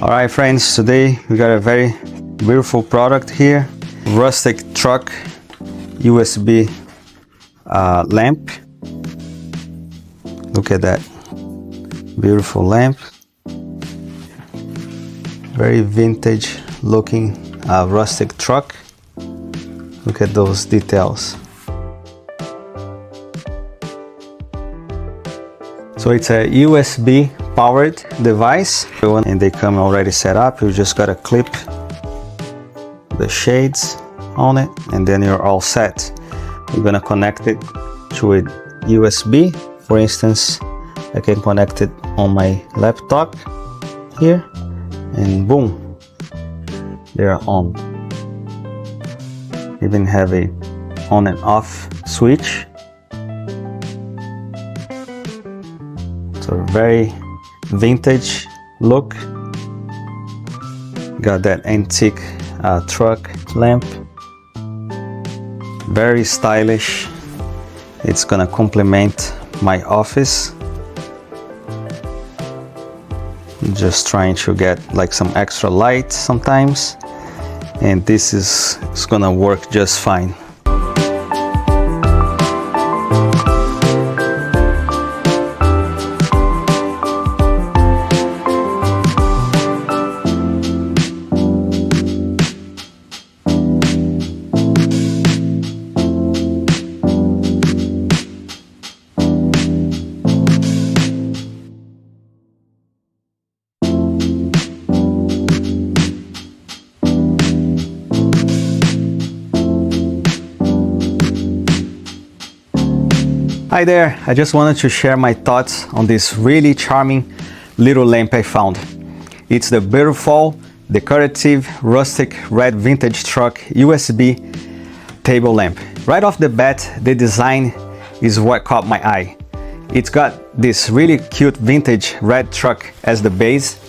Alright friends, today we got a very beautiful product here. Rustic truck USB lamp. Look at that beautiful lamp. Very vintage looking rustic truck. Look at those details. So it's a USB powered device and they come already set up. You just gotta clip the shades on it and then you're all set. You're gonna connect it to a USB. For instance, I can connect it on my laptop here and boom, they're on. Even have a on and off switch. So very vintage look. Got that antique truck lamp. Very stylish. It's gonna complement my office. Just trying to get like some extra light sometimes, and this is gonna work just fine. Hi there, I just wanted to share my thoughts on this really charming little lamp I found. It's the beautiful Decorative rustic red vintage truck USB table lamp. Right off the bat, the design is what caught my eye. It's got this really cute vintage red truck as the base,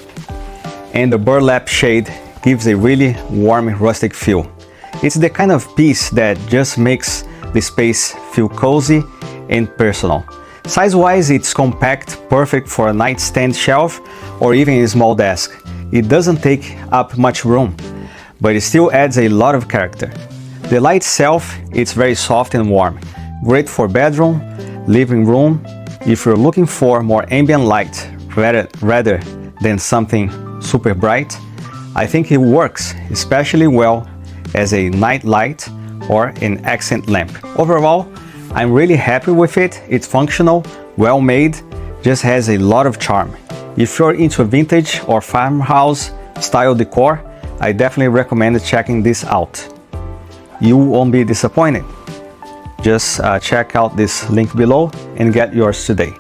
and the burlap shade gives a really warm rustic feel. It's the kind of piece that just makes the space feel cozy and personal. Size-wise, it's compact, perfect for a nightstand shelf or even a small desk. It doesn't take up much room, but it still adds a lot of character. The light itself, it's very soft and warm. Great for bedroom, living room. If you're looking for more ambient light rather than something super bright, I think it works especially well as a night light or an accent lamp. Overall, I'm really happy with it. It's functional, well made, just has a lot of charm. If you're into vintage or farmhouse style decor, I definitely recommend checking this out. You won't be disappointed. Just check out this link below and get yours today.